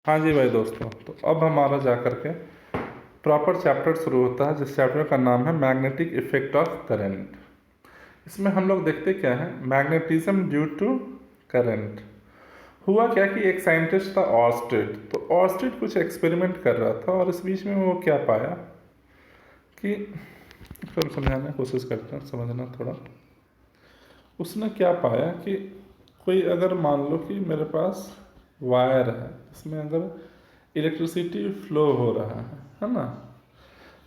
हाँ जी भाई दोस्तों, तो अब हमारा जा कर के प्रॉपर चैप्टर शुरू होता है, जिस चैप्टर का नाम है मैग्नेटिक इफेक्ट ऑफ करंट। इसमें हम लोग देखते क्या है, मैग्नेटिज्म ड्यू टू करंट। हुआ क्या कि एक साइंटिस्ट था ऑर्स्टेड, तो ऑर्स्टेड कुछ एक्सपेरिमेंट कर रहा था और इस बीच में वो क्या पाया कि, फिर समझाने की कोशिश करते हैं, समझना थोड़ा। उसने क्या पाया कि कोई अगर मान लो कि मेरे पास वायर है, इसमें अगर इलेक्ट्रिसिटी फ्लो हो रहा है ना,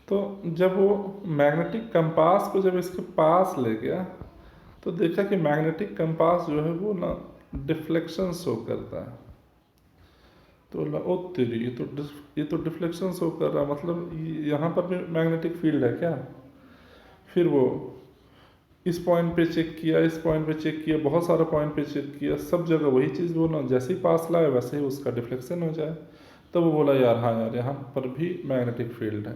तो जब वो मैग्नेटिक कंपास को जब इसके पास ले गया तो देखा कि मैग्नेटिक कंपास जो है वो ना डिफ्लेक्शन शो करता है। तो बोला ओ तेरी, ये तो डिफ्लेक्शन शो कर रहा, मतलब यहाँ पर भी मैग्नेटिक फील्ड है क्या। फिर वो इस पॉइंट पे चेक किया, इस पॉइंट पे चेक किया, बहुत सारे पॉइंट पे चेक किया, सब जगह वही चीज़, वो ना जैसे ही पास लाए वैसे ही उसका डिफ्लेक्शन हो जाए। तो वो बोला यार, हाँ यार, यहाँ पर भी मैग्नेटिक फील्ड है।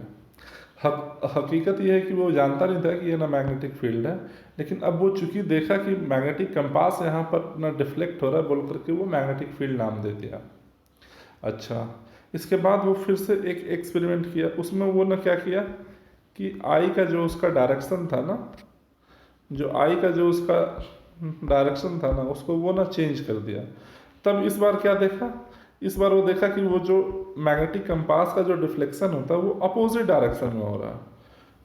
हकीकत यह है कि वो जानता नहीं था कि ये ना मैग्नेटिक फील्ड है, लेकिन अब वो चूंकि देखा कि मैग्नेटिक कंपास यहाँ पर ना डिफ्लेक्ट हो रहा है, बोल करके वो मैग्नेटिक फील्ड नाम दे दिया। अच्छा, इसके बाद वो फिर से एक एक्सपेरिमेंट किया, उसमें वो ना क्या किया कि आई का जो उसका डायरेक्शन था ना, जो आई का जो उसका डायरेक्शन था ना, उसको वो ना चेंज कर दिया। तब इस बार क्या देखा, इस बार वो देखा कि वो जो मैग्नेटिक कंपास का जो डिफ्लेक्शन होता है वो अपोजिट डायरेक्शन में हो रहा है।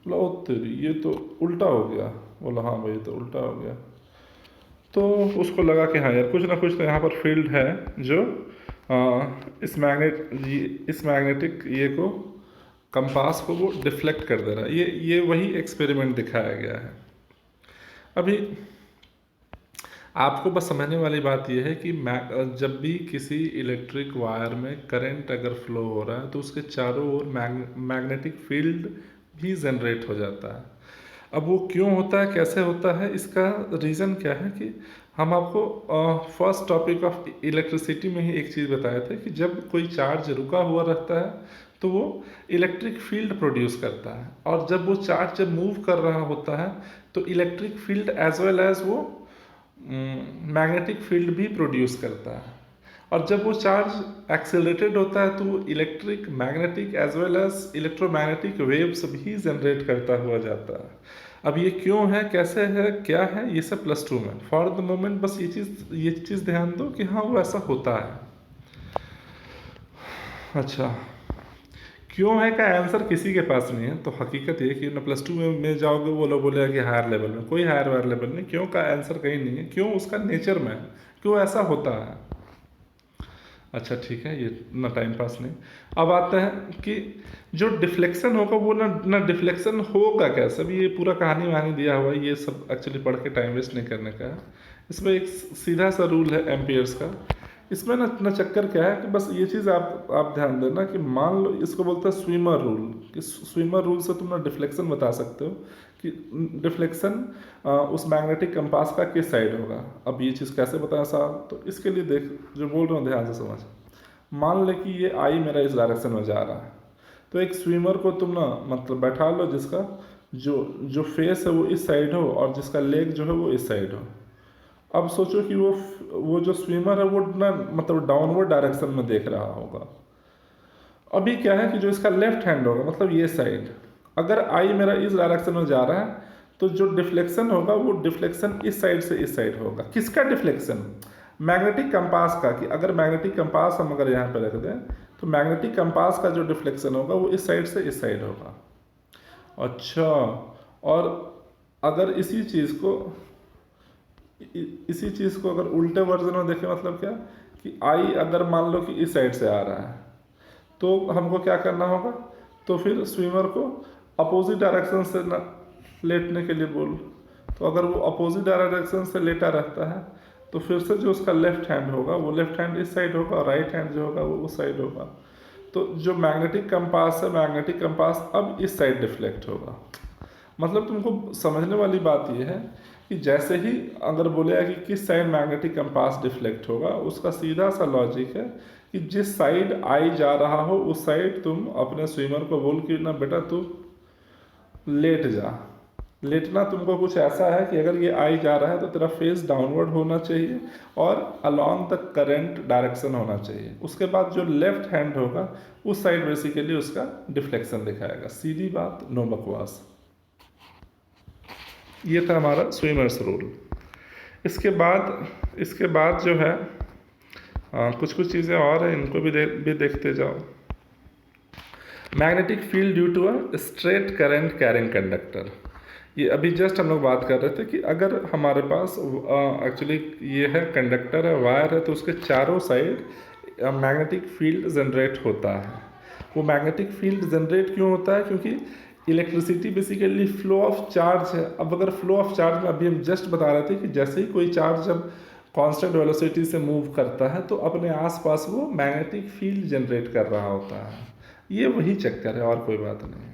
बोला ओ तेरी, ये तो उल्टा हो गया। बोला हाँ भाई, ये तो उल्टा हो गया। तो उसको लगा कि हाँ यार, कुछ ना कुछ तो यहाँ पर फील्ड है जो इस मैग्नेटिक ये को कंपास को वो डिफ्लेक्ट कर दे रहा है। ये वही एक्सपेरिमेंट दिखाया गया है। अभी आपको बस समझने वाली बात यह है कि जब भी किसी इलेक्ट्रिक वायर में करंट अगर फ्लो हो रहा है तो उसके चारों ओर मैग्नेटिक फील्ड भी जनरेट हो जाता है। अब वो क्यों होता है, कैसे होता है, इसका रीज़न क्या है कि हम आपको फर्स्ट टॉपिक ऑफ इलेक्ट्रिसिटी में ही एक चीज़ बताए थे कि जब कोई चार्ज रुका हुआ रहता है तो वो इलेक्ट्रिक फील्ड प्रोड्यूस करता है, और जब वो चार्ज जब मूव कर रहा होता है तो electric field as well as वो मैग्नेटिक फील्ड भी प्रोड्यूस करता है। और जब वो चार्ज एक्सेलरेटेड होता है तो वो electric, magnetic as well as electromagnetic waves भी जनरेट करता हुआ जाता है। अब ये क्यों है, कैसे है, क्या है, ये सब +2 में। फॉर द मोमेंट बस ये चीज़ ध्यान दो कि हाँ वो ऐसा होता है। अच्छा, क्यों है का आंसर किसी के पास नहीं है। तो हकीकत ये कि ना +2 में जाओगे वो लोग बोलेगा कि हायर लेवल में, कोई हायर वायर लेवल नहीं। क्यों का आंसर कहीं नहीं है, क्यों उसका नेचर में है, क्यों ऐसा होता है। अच्छा ठीक है, ये ना टाइम पास नहीं। अब आता है कि जो डिफ्लेक्शन होगा वो ना डिफ्लेक्शन होगा कैसे। अभी ये पूरा कहानी वहानी दिया हुआ है, ये सब एक्चुअली पढ़ के टाइम वेस्ट नहीं करने का है। इसमें एक सीधा सा रूल है एम्पियर्स का। इसमें ना चक्कर क्या है कि बस ये चीज़ आप ध्यान देना कि मान लो इसको बोलते हैं स्विमर रूल, कि स्विमर रूल से तुम ना डिफ्लेक्शन बता सकते हो कि डिफ्लेक्शन उस मैग्नेटिक कंपास का किस साइड होगा। अब ये चीज़ कैसे बताएं साहब, तो इसके लिए देख, जो बोल रहा हूँ ध्यान से समझ। मान ले कि ये आई मेरा इस डायरेक्शन में जा रहा है, तो एक स्विमर को तुम ना मतलब बैठा लो जिसका जो जो फेस है वो इस साइड हो और जिसका लेग जो है वो इस साइड हो। अब सोचो कि वो जो स्विमर है वो ना मतलब डाउनवर्ड डायरेक्शन में देख रहा होगा। अभी क्या है कि जो इसका लेफ्ट हैंड होगा, मतलब ये साइड, अगर आई मेरा इस डायरेक्शन में जा रहा है तो जो डिफ्लेक्शन होगा वो डिफ्लेक्शन इस साइड से इस साइड होगा। किसका डिफ्लेक्शन, मैग्नेटिक कंपास का। कि अगर मैग्नेटिक कंपास हम अगर यहाँ पे रख दें तो मैग्नेटिक कंपास का जो डिफ्लेक्शन होगा वो इस साइड से इस साइड होगा। अच्छा, और अगर इसी चीज़ को अगर उल्टे वर्जन में देखें, मतलब क्या कि आई अगर मान लो कि इस साइड से आ रहा है तो हमको क्या करना होगा, तो फिर स्विमर को अपोजिट डायरेक्शन से ना लेटने के लिए बोल। तो अगर वो अपोजिट डायरेक्शन से लेटा रहता है तो फिर से जो उसका लेफ्ट हैंड होगा वो लेफ्ट हैंड इस साइड होगा और राइट हैंड जो होगा वो उस साइड होगा। तो जो मैग्नेटिक कंपास है, मैग्नेटिक कंपास अब इस साइड डिफ्लेक्ट होगा। मतलब तुमको समझने वाली बात यह है कि जैसे ही अगर बोलेगा कि किस साइड मैग्नेटिक कंपास डिफ्लेक्ट होगा, उसका सीधा सा लॉजिक है कि जिस साइड आई जा रहा हो उस साइड तुम अपने स्विमर को बोल कि ना बेटा तू लेट जा। लेटना तुमको कुछ ऐसा है कि अगर ये आई जा रहा है तो तेरा फेस डाउनवर्ड होना चाहिए और अलोंग द करंट डायरेक्शन होना चाहिए। उसके बाद जो लेफ्ट हैंड होगा उस साइड बेसिकली उसका डिफ्लेक्शन दिखाएगा। सीधी बात, नो बकवास। ये था हमारा स्विमर्स रूल। इसके बाद जो है कुछ कुछ चीज़ें और हैं, इनको भी देखते जाओ। Magnetic field due to a straight current carrying conductor. ये अभी जस्ट हम लोग बात कर रहे थे कि अगर हमारे पास एक्चुअली ये है कंडक्टर है, वायर है, तो उसके चारों साइड मैग्नेटिक फील्ड जनरेट होता है। वो मैग्नेटिक फील्ड जनरेट क्यों होता है? क्योंकि electricity basically flow of charge है। अब अगर फ्लो ऑफ चार्ज में अभी हम जस्ट बता रहे थे कि जैसे ही कोई चार्ज जब कांस्टेंट वेलोसिटी से मूव करता है तो अपने आसपास वो मैग्नेटिक फील्ड जनरेट कर रहा होता है। ये वही चक्कर है और कोई बात नहीं।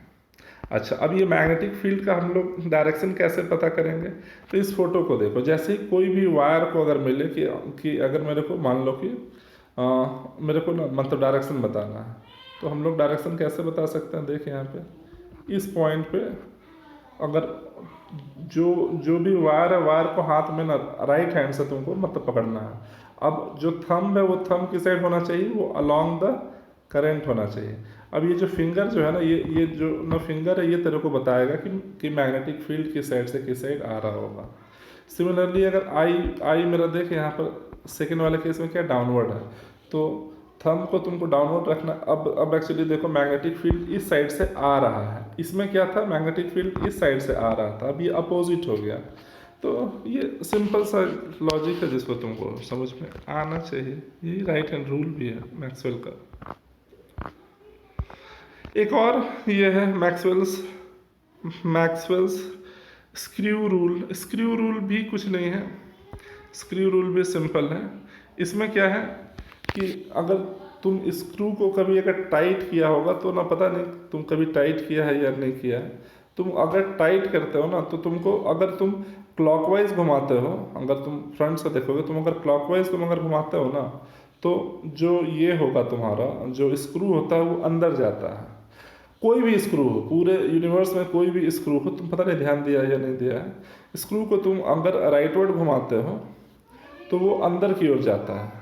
अच्छा, अब ये मैग्नेटिक फील्ड का हम लोग डायरेक्शन कैसे पता करेंगे? तो इस फोटो को देखो। जैसे ही कोई भी वायर को अगर मिले कि अगर मेरे को मान लो कि मेरे को ना मतलब डायरेक्शन बताना है, तो हम लोग डायरेक्शन कैसे बता सकते हैं? देखिए यहाँ पे इस पॉइंट पे अगर जो भी वायर है, वायर को हाथ में ना राइट हैंड से तुमको मतलब पकड़ना है। अब जो थंब है वो थंब की साइड होना चाहिए, वो अलोंग द करंट होना चाहिए। अब ये जो फिंगर जो है ना, ये जो ना फिंगर है, ये तेरे को बताएगा कि मैग्नेटिक फील्ड किस साइड से किस साइड आ रहा होगा। सिमिलरली अगर आई मेरा देख यहाँ पर सेकेंड वाले केस में क्या डाउनवर्ड है, तो थंब को तुमको डाउनवर्ड रखना। अब एक्चुअली देखो मैग्नेटिक फील्ड इस साइड से आ रहा है। इसमें क्या था? मैग्नेटिक फील्ड इस साइड से आ रहा था, अब ये अपोजिट हो गया। तो ये सिंपल सा लॉजिक है जिसको तुमको समझ में आना चाहिए। यही राइट हैंड रूल भी है मैक्सवेल का। एक और ये है Maxwell's screw rule. Screw rule भी कुछ नहीं है, स्क्रू रूल भी सिंपल है। इसमें क्या है कि अगर तुम स्क्रू को कभी अगर टाइट किया होगा तो ना, पता नहीं तुम कभी टाइट किया है या नहीं किया है। तुम अगर टाइट करते हो ना तो तुमको, अगर तुम क्लॉकवाइज घुमाते हो, अगर तुम फ्रंट से देखोगे, तुम अगर क्लॉकवाइज तुम अगर घुमाते हो ना, तो जो ये होगा तुम्हारा जो स्क्रू होता है वो अंदर जाता है। कोई भी स्क्रू हो, पूरे यूनिवर्स में कोई भी स्क्रू हो, तुम पता नहीं ध्यान दिया या नहीं दिया है, स्क्रू को तुम अगर राइटवर्ड घुमाते हो तो वो अंदर की ओर जाता है,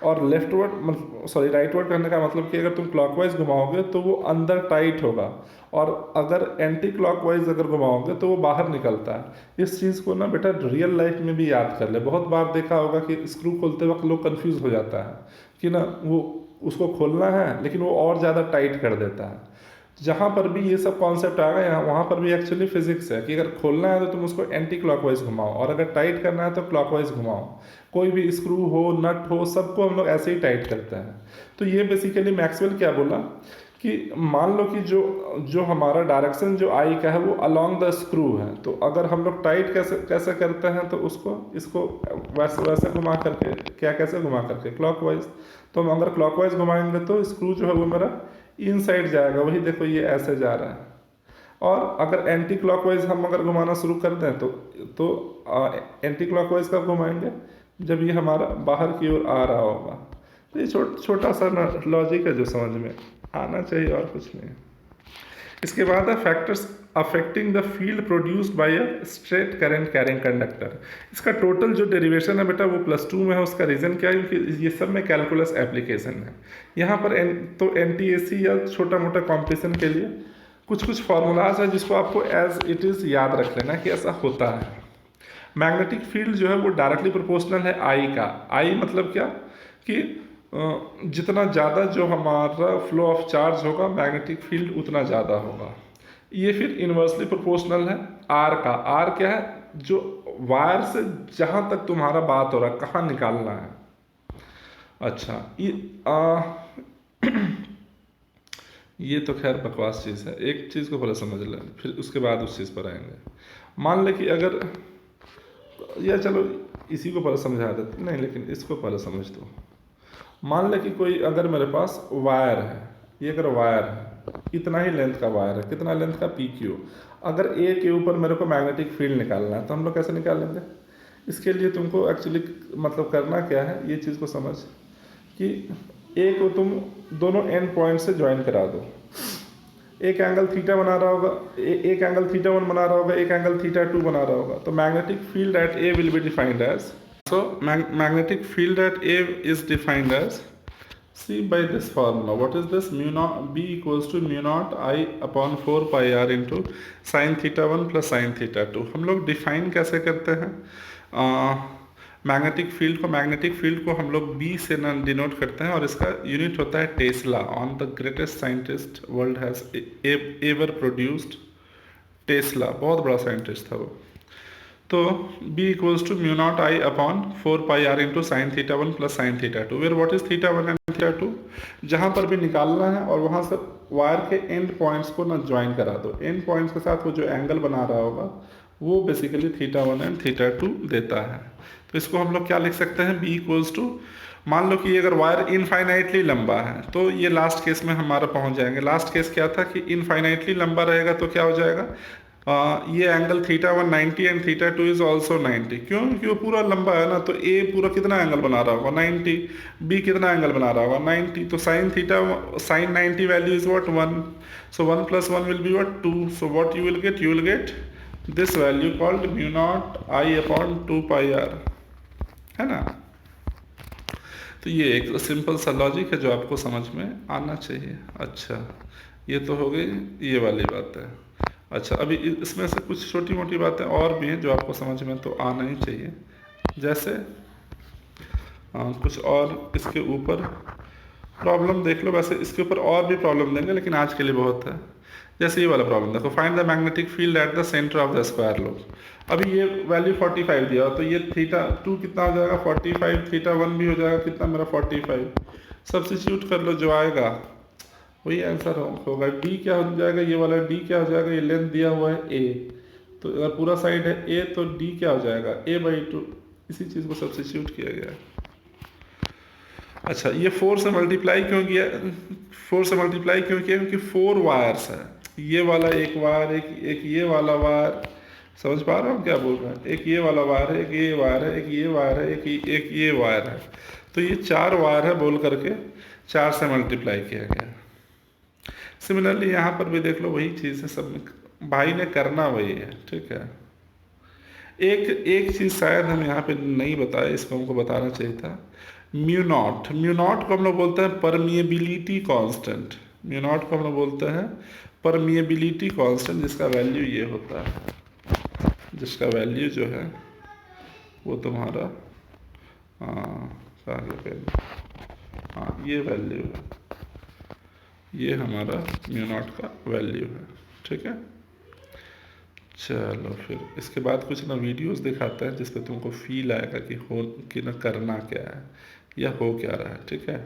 और लेफ्टवर्ड राइटवर्ड करने का मतलब कि अगर तुम क्लॉकवाइज घुमाओगे तो वो अंदर टाइट होगा, और अगर एंटी क्लॉकवाइज अगर घुमाओगे तो वो बाहर निकलता है। इस चीज़ को ना बेटा रियल लाइफ में भी याद कर ले। बहुत बार देखा होगा कि स्क्रू खोलते वक्त लोग कंफ्यूज हो जाता है कि ना वो उसको खोलना है लेकिन वो और ज़्यादा टाइट कर देता है। जहाँ पर भी ये सब कॉन्सेप्ट आ गए, वहाँ पर भी एक्चुअली फिजिक्स है कि अगर खोलना है तो तुम उसको एंटी क्लॉकवाइज घुमाओ, और अगर टाइट करना है तो क्लॉकवाइज घुमाओ। कोई भी स्क्रू हो, नट हो, सबको हम लोग ऐसे ही टाइट करते हैं। तो ये बेसिकली मैक्सवेल क्या बोला कि मान लो कि जो हमारा डायरेक्शन जो आई का है वो अलोंग द स्क्रू है, तो अगर हम लोग टाइट कैसे करते हैं तो इसको वैसे घुमा करके, कैसे घुमा करके, क्लॉकवाइज। तो हम अगर क्लॉकवाइज घुमाएंगे तो स्क्रू जो है वो मेरा इन साइड जाएगा, वही देखो ये ऐसे जा रहा है। और अगर एंटी क्लॉकवाइज हम अगर घुमाना शुरू कर दें तो एंटी क्लॉकवाइज कब घुमाएंगे? जब ये हमारा बाहर की ओर आ रहा होगा। तो ये छोटा सा लॉजिक है जो समझ में आना चाहिए, और कुछ नहीं। इसके बाद है factors affecting the field produced by a straight current carrying conductor. इसका टोटल जो डेरिवेशन है बेटा वो +2 में है। उसका रीज़न क्या है? क्योंकि ये सब में कैलकुलस एप्लीकेशन है। यहाँ पर तो NTSC या छोटा मोटा कॉम्पिटिशन के लिए कुछ फार्मूलाज है जिसको आपको एज इट इज़ याद रख लेना कि ऐसा होता है। मैग्नेटिक फील्ड जो है वो डायरेक्टली प्रोपोर्शनल है आई का। आई मतलब क्या कि जितना ज़्यादा जो हमारा फ्लो ऑफ चार्ज होगा, मैग्नेटिक फील्ड उतना ज़्यादा होगा। ये फिर इन्वर्सली प्रोपोर्शनल है आर का। आर क्या है? जो वायर से जहाँ तक तुम्हारा बात हो रहा है, कहाँ निकालना है। अच्छा, ये तो खैर बकवास चीज़ है। एक चीज़ को पहले समझ लें, फिर उसके बाद उस चीज़ पर आएंगे। मान ले कि अगर, या चलो इसी को पहले समझा देते, नहीं लेकिन इसको पहले समझ दो। मान ले कि कोई अगर मेरे पास वायर है, ये अगर वायर है, इतना ही लेंथ का वायर है, कितना लेंथ का PQ। अगर ए के ऊपर मेरे को मैग्नेटिक फील्ड निकालना है तो हम लोग कैसे निकालेंगे? इसके लिए तुमको एक्चुअली मतलब करना क्या है, ये चीज़ को समझ कि ए को तुम दोनों एंड पॉइंट से ज्वाइन करा दो। एक एंगल थीटा बना रहा होगा, एक एंगल थीटा 1 बना रहा होगा, एक एंगल थीटा 2 बना रहा होगा। तो magnetic field at A will be defined as, so magnetic field at A is defined as, see by this formula, what is this, mu naught B equals to mu naught I upon 4 pi r into sin theta 1 plus sin theta 2। हम लोग define कैसे करते हैं magnetic field को हम लोग B से ना डिनोट करते हैं, और इसका यूनिट होता है Tesla, on the greatest scientist world has ever produced, Tesla बहुत बड़ा साइंटिस्ट था वो। तो B equals to mu naught I upon 4 pi R into sine theta 1 plus sine theta 2, where what is theta 1 and theta 2, जहाँ पर भी निकालना है और वहाँ से वायर के एंड पॉइंट्स को ना ज्वाइन करा दो। एंड पॉइंट्स के साथ वो जो एंगल बना रहा होगा वो बेसिकली थीटा 1 एंड थीटा 2 देता है। तो इसको हम लोग क्या लिख सकते हैं, B इक्वल्स टू, मान लो कि अगर वायर इनफाइनाइटली लंबा है तो ये लास्ट केस में हमारा पहुंच जाएंगे। लास्ट केस क्या था कि इनफाइनाइटली लंबा रहेगा तो क्या हो जाएगा, ये angle theta 1 90 and theta 2 is also 90, क्यों, क्योंकि वो पूरा लंबा है ना। तो ए पूरा कितना एंगल बना रहा होगा 90, बी कितना एंगल बना रहा होगा 90, तो sine theta sine 90 value is what 1, so 1 प्लस 1 will be what 2, so what you will get this value called mu naught I upon 2 pi R, है ना। तो ये एक सिंपल सा लॉजिक है जो आपको समझ में आना चाहिए। अच्छा, ये तो हो गई ये वाली बात है। अच्छा, अभी इसमें से कुछ छोटी मोटी बातें और भी हैं जो आपको समझ में तो आना ही चाहिए। जैसे कुछ और इसके ऊपर प्रॉब्लम देख लो, वैसे इसके ऊपर और भी प्रॉब्लम देंगे लेकिन आज के लिए बहुत है। जैसे ये वाला प्रॉब्लम देखो, find the magnetic field at the centre of the square lobe. अभी ये वैल्यू 45 दिया, तो ये थीटा 2 कितना हो जाएगा 45, थीटा 1 भी हो जाएगा कितना मेरा 45, सब्स्टिट्यूट कर लो, जो आएगा वही आंसर होगा। डी क्या हो जाएगा, ये वाला डी क्या हो जाएगा, ये लेंथ दिया हुआ है ए, तो अगर पूरा साइड है ए तो डी क्या हो जाएगा a/2, इसी चीज़ को सब्स्टिट्यूट किया गया है। अच्छा, ये 4 से मल्टीप्लाई क्यों किया, 4 से मल्टीप्लाई क्यों किया, क्योंकि 4 वायर्स है, ये वाला एक वायर, एक ये वाला वायर, समझ पा रहे हो क्या बोल रहे हैं, एक ये वाला वायर है, एक ये वायर है, एक ये वायर है, एक ये वायर है, तो ये 4 वायर है बोल करके 4 से मल्टीप्लाई किया गया। सिमिलरली यहाँ पर भी देख लो वही चीज़ है, सब भाई ने करना वही है, ठीक है। एक चीज़ शायद हम यहाँ पे नहीं बताए, इसको हमको बताना चाहिए था। म्यू नॉट को हम लोग बोलते हैं परमिएबिलिटी कांस्टेंट, म्यू नॉट को हम लोग बोलते हैं परमिएबिलिटी कांस्टेंट, जिसका वैल्यू ये होता है, जिसका वैल्यू जो है वो तुम्हारा कहाँ गया पेन, हाँ ये वैल्यू है, ये हमारा म्यू नॉट का वैल्यू है, ठीक है। चलो फिर इसके बाद कुछ ना वीडियोस दिखाते हैं जिस पे तुमको फील आएगा कि हो कि ना करना क्या है या हो क्या रहा है, ठीक है।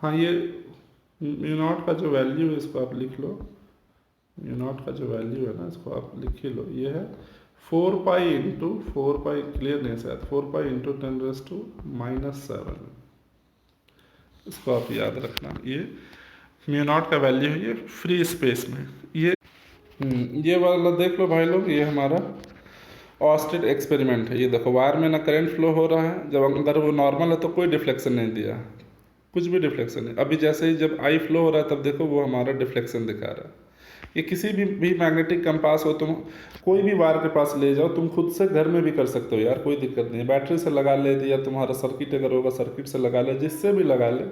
हाँ, ये म्यू नॉट का जो वैल्यू है इसको आप लिख लो, म्यू नॉट का जो वैल्यू है ना इसको आप लिख ही लो, ये है 4 पाई इंटू 4 पाई, क्लियर नहीं शायद 4 पाई इंटू 10⁻⁻⁷, इसको आप याद रखना। ये म्यू नॉट का वैल्यू है, ये फ्री स्पेस में। ये वाला देख लो भाई लोग, ये हमारा ऑस्टेड एक्सपेरिमेंट है। ये देखो वायर में ना करंट फ्लो हो रहा है, जब अगर वो नॉर्मल है तो कोई डिफ्लेक्शन नहीं दिया, कुछ भी डिफ्लेक्शन नहीं। अभी जैसे ही जब आई फ्लो हो रहा है तब देखो वो हमारा डिफ्लेक्शन दिखा रहा है। ये किसी भी मैग्नेटिक कंपास हो, तुम कोई भी वायर के पास ले जाओ, तुम खुद से घर में भी कर सकते हो यार, कोई दिक्कत नहीं है। बैटरी से लगा ले या तुम्हारा सर्किट अगर होगा सर्किट से लगा ले, जिससे भी लगा ले,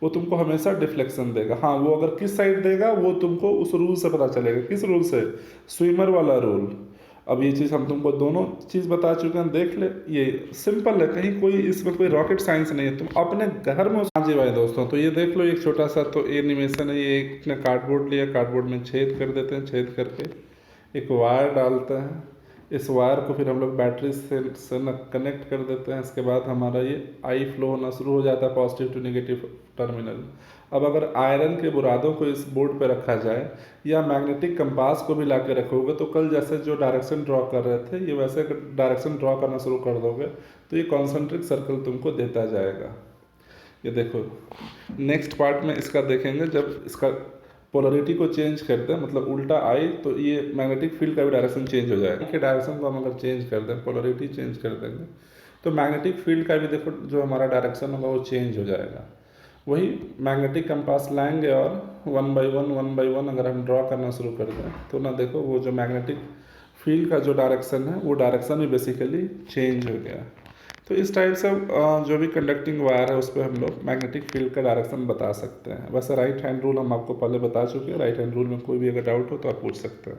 वो तुमको हमेशा डिफ्लेक्शन देगा। हाँ, वो अगर किस साइड देगा वो तुमको उस रूल से पता चलेगा। किस रूल से, स्विमर वाला रूल। अब ये चीज़ हम तुमको दोनों चीज़ बता चुके हैं, देख ले, ये सिंपल है, कहीं कोई इसमें कोई रॉकेट साइंस नहीं है, तुम अपने घर में। हाँ जी भाई दोस्तों, तो ये देख लो एक छोटा सा तो एनिमेशन है। ये एक ने कार्डबोर्ड लिया, कार्डबोर्ड में छेद कर देते हैं, छेद करके एक वायर डालते हैं, इस वायर को फिर हम लोग बैटरी से न कनेक्ट कर देते हैं। इसके बाद हमारा ये आई फ्लो होना शुरू हो जाता है, पॉजिटिव टू नेगेटिव टर्मिनल। अब अगर आयरन के बुरादों को इस बोर्ड पर रखा जाए या मैग्नेटिक कंपास को भी ला के रखोगे, तो कल जैसे जो डायरेक्शन ड्रॉ कर रहे थे, ये वैसे डायरेक्शन ड्रॉ करना शुरू कर दोगे तो ये कॉन्सेंट्रिक सर्कल तुमको देता जाएगा। ये देखो नेक्स्ट पार्ट में इसका देखेंगे, जब इसका पोलरिटी को चेंज करते हैं, मतलब उल्टा आई, तो ये मैग्नेटिक फील्ड का भी डायरेक्शन चेंज हो जाएगा। के डायरेक्शन को हम अगर चेंज कर दें, पोलरिटी चेंज कर देंगे, तो मैग्नेटिक फील्ड का भी देखो जो हमारा डायरेक्शन होगा वो चेंज हो जाएगा। वही मैग्नेटिक कंपास लाएंगे और वन बाई वन अगर हम ड्रॉ करना शुरू कर दें तो ना देखो वो जो मैग्नेटिक फील्ड का जो डायरेक्शन है वो डायरेक्शन भी बेसिकली चेंज हो गया। तो इस टाइप से जो भी कंडक्टिंग वायर है उस पर हम लोग मैग्नेटिक फील्ड का डायरेक्शन बता सकते हैं। वैसे राइट हैंड रूल हम आपको पहले बता चुके हैं, राइट हैंड रूल में कोई भी अगर डाउट हो तो आप पूछ सकते हैं।